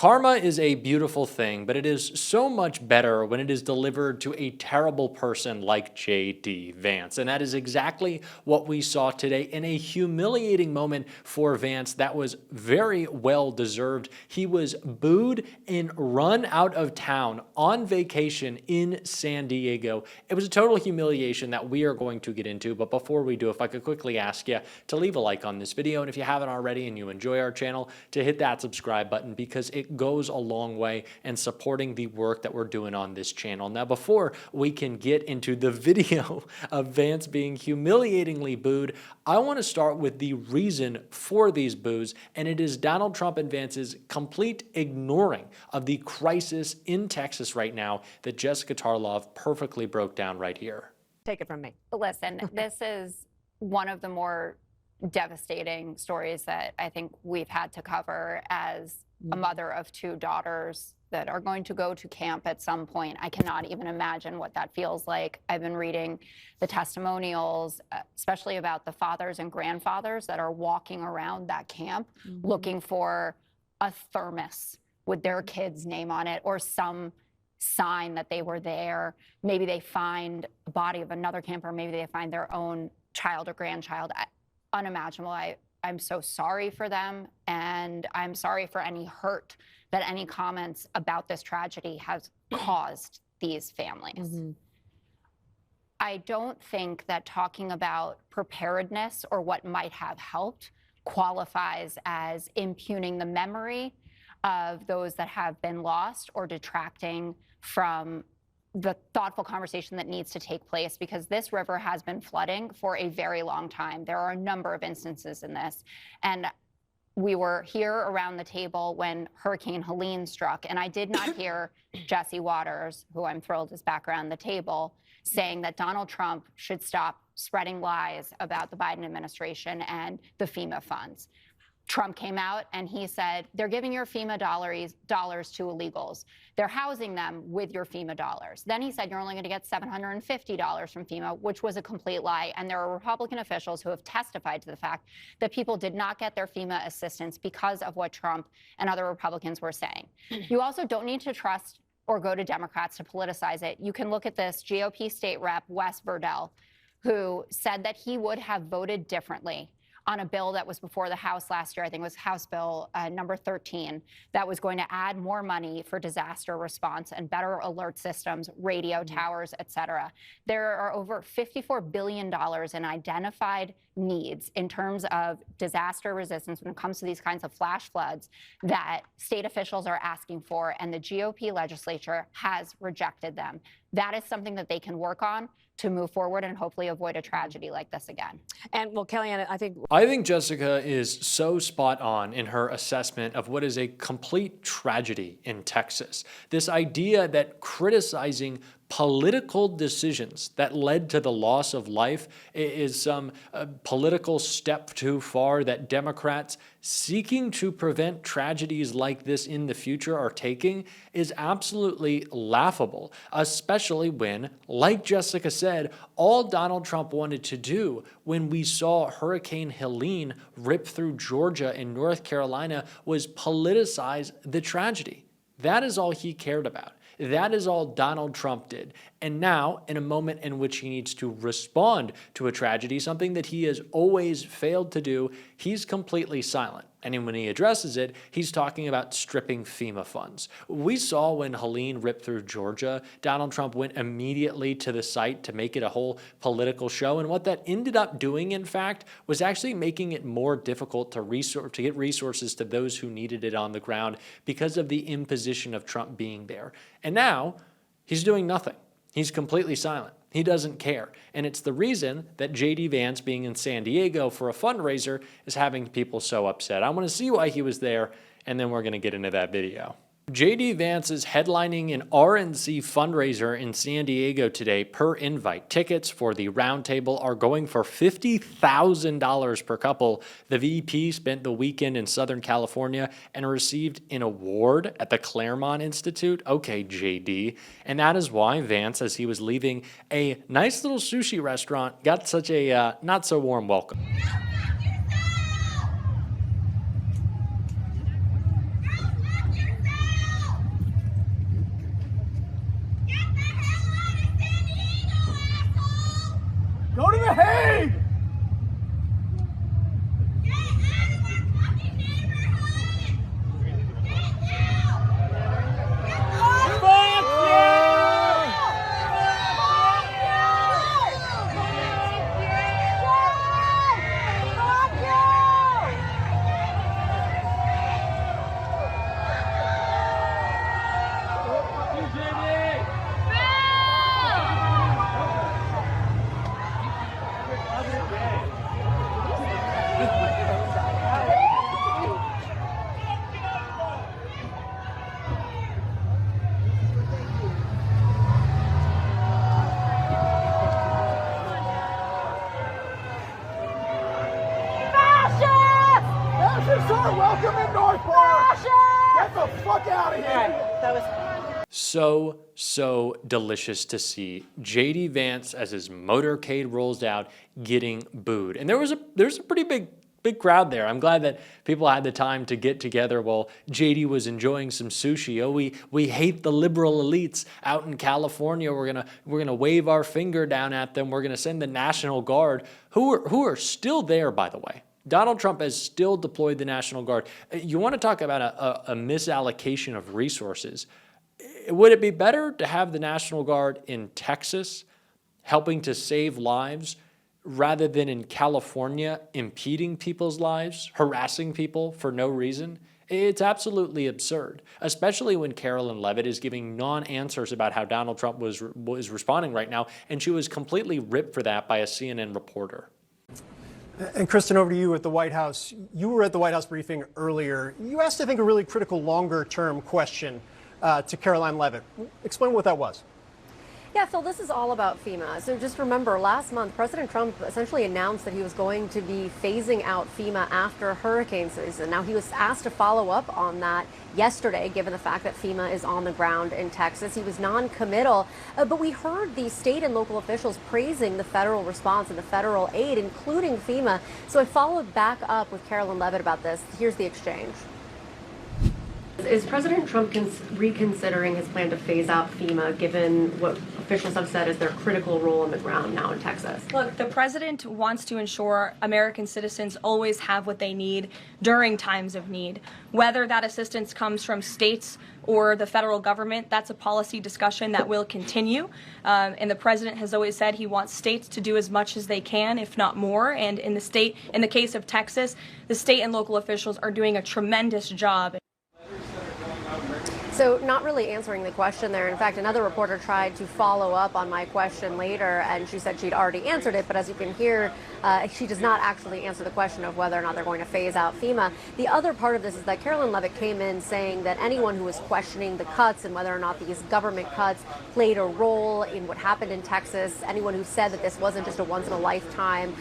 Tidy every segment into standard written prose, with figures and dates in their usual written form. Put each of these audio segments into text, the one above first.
Karma is a beautiful thing, but it is so much better when it is delivered to a terrible person like JD Vance. And that is exactly what we saw today in a humiliating moment for Vance that was very well deserved. He was booed and run out of town on vacation in San Diego. It was a total humiliation that we are going to get into. But before we do, if I could quickly ask you to leave a like on this video, and if you haven't already and you enjoy our channel, to hit that subscribe button, because it goes a long way in supporting the work that we're doing on this channel. Now, before we can get into the video of Vance being humiliatingly booed, I want to start with the reason for these boos, and it is Donald Trump and Vance's complete ignoring of the crisis in Texas right now that Jessica Tarlov perfectly broke down right here. Take it from me. Listen, this is one of the more devastating stories that I think we've had to cover as a mother of two daughters that are going to go to camp at some point. I cannot even imagine what that feels like. I've been reading the testimonials, especially about the fathers and grandfathers that are walking around that camp looking for a thermos with their kid's name on it or some sign that they were there. Maybe they find a body of another camper, maybe they find their own child or grandchild. Unimaginable. I'm so sorry for them, and I'm sorry for any hurt that any comments about this tragedy has caused these families. I don't think that talking about preparedness or what might have helped qualifies as impugning the memory of those that have been lost or detracting from the thoughtful conversation that needs to take place, because this river has been flooding for a very long time. There are a number of instances in this. And we were here around the table when Hurricane Helene struck, and I did not hear Jesse Waters, who I'm thrilled is back around the table, saying that Donald Trump should stop spreading lies about the Biden administration and the FEMA funds. Trump came out and he said, they're giving your FEMA dollars to illegals. They're housing them with your FEMA dollars. Then he said, you're only going to get $750 from FEMA, which was a complete lie. And there are Republican officials who have testified to the fact that people did not get their FEMA assistance because of what Trump and other Republicans were saying. You also don't need to trust or go to Democrats to politicize it. You can look at this GOP state rep, Wes Verdell, who said that he would have voted differently on a bill that was before the House last year. I think it was House Bill number 13, that was going to add more money for disaster response and better alert systems, radio towers, et cetera. There are over $54 billion in identified needs in terms of disaster resistance when it comes to these kinds of flash floods that state officials are asking for, and the GOP legislature has rejected them. That is something that they can work on to move forward and hopefully avoid a tragedy like this again. And well, Kellyanne, I think Jessica is so spot on in her assessment of what is a complete tragedy in Texas. This idea that criticizing political decisions that led to the loss of life is some political step too far that Democrats seeking to prevent tragedies like this in the future are taking is absolutely laughable, especially when, like Jessica said, all Donald Trump wanted to do when we saw Hurricane Helene rip through Georgia and North Carolina was politicize the tragedy. That is all he cared about. That is all Donald Trump did. And now, in a moment in which he needs to respond to a tragedy, something that he has always failed to do, he's completely silent. And when he addresses it, he's talking about stripping FEMA funds. We saw when Helene ripped through Georgia, Donald Trump went immediately to the site to make it a whole political show. And what that ended up doing, in fact, was actually making it more difficult to get resources to those who needed it on the ground because of the imposition of Trump being there. And now he's doing nothing. He's completely silent. He doesn't care. And it's the reason that JD Vance being in San Diego for a fundraiser is having people so upset. I want to see why he was there, and then we're going to get into that video. JD Vance is headlining an RNC fundraiser in San Diego today per invite. Tickets for the roundtable are going for $50,000 per couple. The VP spent the weekend in Southern California and received an award at the Claremont Institute. Okay, JD. And that is why Vance, as he was leaving a nice little sushi restaurant, got such a not so warm welcome. out of here. That was So delicious to see JD Vance as his motorcade rolls out getting booed. And there's a pretty big crowd there. I'm glad that people had the time to get together while JD was enjoying some sushi. Oh, we hate the liberal elites out in California. We're gonna wave our finger down at them. We're gonna send the National Guard, who are still there, by the way. Donald Trump has still deployed the National Guard. You want to talk about a misallocation of resources. Would it be better to have the National Guard in Texas helping to save lives rather than in California impeding people's lives, harassing people for no reason? It's absolutely absurd, especially when Carolyn Levitt is giving non-answers about how Donald Trump was responding right now, and she was completely ripped for that by a CNN reporter. And Kristen, over to you at the White House. You were at the White House briefing earlier. You asked, I think, a really critical longer-term question to Caroline Levitt. Explain what that was. Yeah, Phil, this is all about FEMA. So just remember, last month, President Trump essentially announced that he was going to be phasing out FEMA after hurricane season. Now, he was asked to follow up on that yesterday, given the fact that FEMA is on the ground in Texas. He was non-committal, but we heard the state and local officials praising the federal response and the federal aid, including FEMA. So I followed back up with Carolyn Levitt about this. Here's the exchange. Is President Trump reconsidering his plan to phase out FEMA, given what officials have said is their critical role on the ground now in Texas? Look, the president wants to ensure American citizens always have what they need during times of need. Whether that assistance comes from states or the federal government, that's a policy discussion that will continue. And the president has always said he wants states to do as much as they can, if not more. And in the case of Texas, the state and local officials are doing a tremendous job. So not really answering the question there. In fact, another reporter tried to follow up on my question later, and she said she'd already answered it. But as you can hear, she does not actually answer the question of whether or not they're going to phase out FEMA. The other part of this is that Carolyn Levitt came in saying that anyone who was questioning the cuts and whether or not these government cuts played a role in what happened in Texas, anyone who said that this wasn't just a once-in-a-lifetime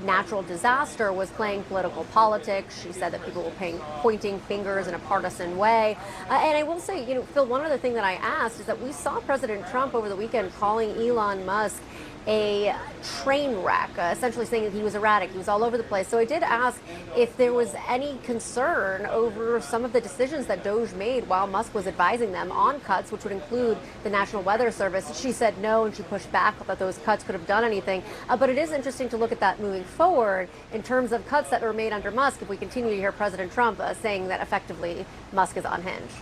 natural disaster was playing political politics. She said that people were pointing fingers in a partisan way. And I will say, Phil, one other thing that I asked is that we saw President Trump over the weekend calling Elon Musk a train wreck, essentially saying that he was erratic, he was all over the place. So I did ask if there was any concern over some of the decisions that Doge made while Musk was advising them on cuts, which would include the National Weather Service. She said no, and she pushed back that those cuts could have done anything. But it is interesting to look at that moving forward in terms of cuts that were made under Musk, if we continue to hear President Trump saying that effectively Musk is unhinged.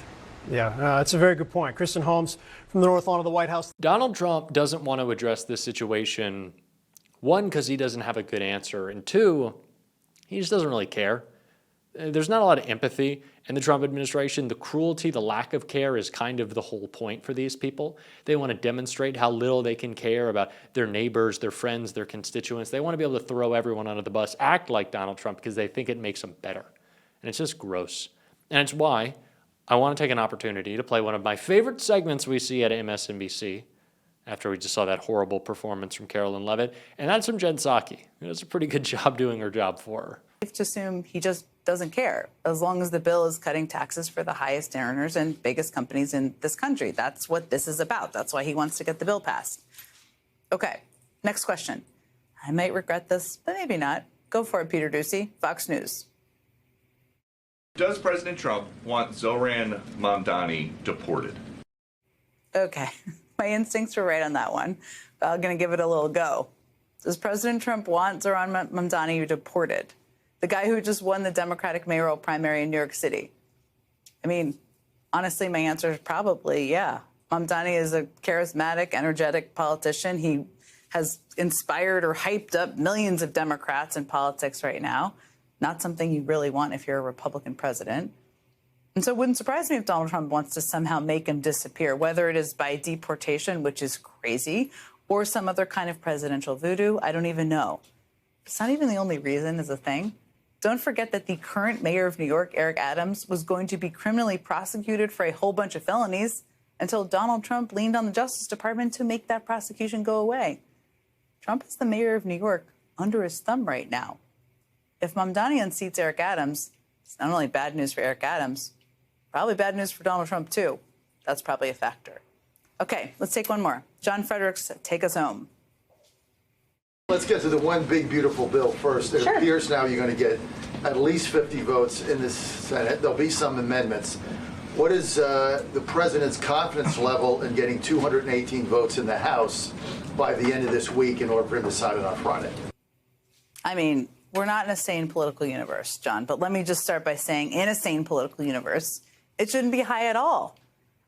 Yeah, that's a very good point. Kristen Holmes from the North Lawn of the White House. Donald Trump doesn't want to address this situation, one, because he doesn't have a good answer, and two, he just doesn't really care. There's not a lot of empathy in the Trump administration. The cruelty, the lack of care is kind of the whole point for these people. They want to demonstrate how little they can care about their neighbors, their friends, their constituents. They want to be able to throw everyone under the bus, act like Donald Trump because they think it makes them better. And it's just gross. And it's why I want to take an opportunity to play one of my favorite segments we see at MSNBC after we just saw that horrible performance from Carolyn Levitt, and that's from Jen Psaki, who does a pretty good job doing her job for her. Safe to assume he just doesn't care, as long as the bill is cutting taxes for the highest earners and biggest companies in this country. That's what this is about. That's why he wants to get the bill passed. Okay, next question. I might regret this, but maybe not. Go for it, Peter Doocy, Fox News. Does President Trump want Zohran Mamdani deported? Okay, my instincts were right on that one. I'm going to give it a little go. Does President Trump want Zohran Mamdani deported? The guy who just won the Democratic mayoral primary in New York City. I mean, honestly, my answer is probably yeah. Mamdani is a charismatic, energetic politician. He has inspired or hyped up millions of Democrats in politics right now. Not something you really want if you're a Republican president. And so it wouldn't surprise me if Donald Trump wants to somehow make him disappear, whether it is by deportation, which is crazy, or some other kind of presidential voodoo. I don't even know. It's not even the only reason is a thing. Don't forget that the current mayor of New York, Eric Adams, was going to be criminally prosecuted for a whole bunch of felonies until Donald Trump leaned on the Justice Department to make that prosecution go away. Trump is the mayor of New York under his thumb right now. If Mamdani unseats Eric Adams, it's not only bad news for Eric Adams, Probably bad news for Donald Trump, too. That's probably a factor. Okay, let's take one more. John Fredericks, take us home. Let's get to the one big, beautiful bill first. It appears now you're going to get at least 50 votes in the Senate. There'll be some amendments. What is the president's confidence level in getting 218 votes in the House by the end of this week in order for him to sign it on Friday? I mean, we're not in a sane political universe, John, but let me just start by saying in a sane political universe, it shouldn't be high at all.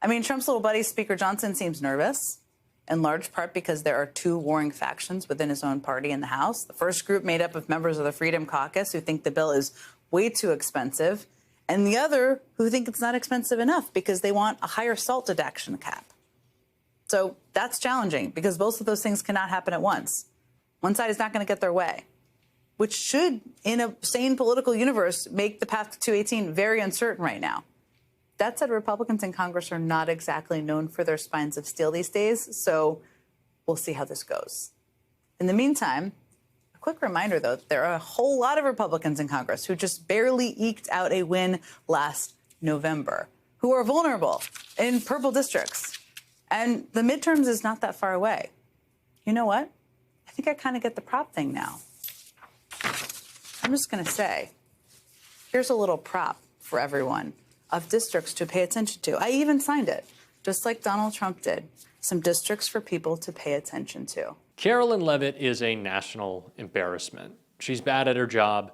I mean, Trump's little buddy, Speaker Johnson, seems nervous, in large part because there are two warring factions within his own party in the House. The first group made up of members of the Freedom Caucus who think the bill is way too expensive, and the other who think it's not expensive enough because they want a higher SALT deduction cap. So that's challenging because both of those things cannot happen at once. One side is not going to get their way, which should, in a sane political universe, make the path to 218 very uncertain right now. That said, Republicans in Congress are not exactly known for their spines of steel these days, so we'll see how this goes. In the meantime, a quick reminder, though, there are a whole lot of Republicans in Congress who just barely eked out a win last November, who are vulnerable in purple districts. And the midterms is not that far away. You know what? I think I kind of get the prop thing now. I'm just going to say, here's a little prop for everyone of districts to pay attention to. I even signed it, just like Donald Trump did. Some districts for people to pay attention to. Carolyn Leavitt is a national embarrassment. She's bad at her job.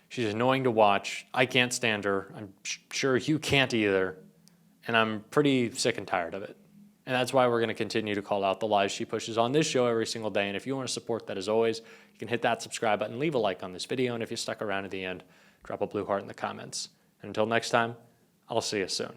She's annoying to watch. I can't stand her. I'm sure you can't either. And I'm pretty sick and tired of it. And that's why we're going to continue to call out the lies she pushes on this show every single day. And if you want to support that, as always, you can hit that subscribe button, leave a like on this video, and if you stuck around to the end, drop a blue heart in the comments. And until next time, I'll see you soon.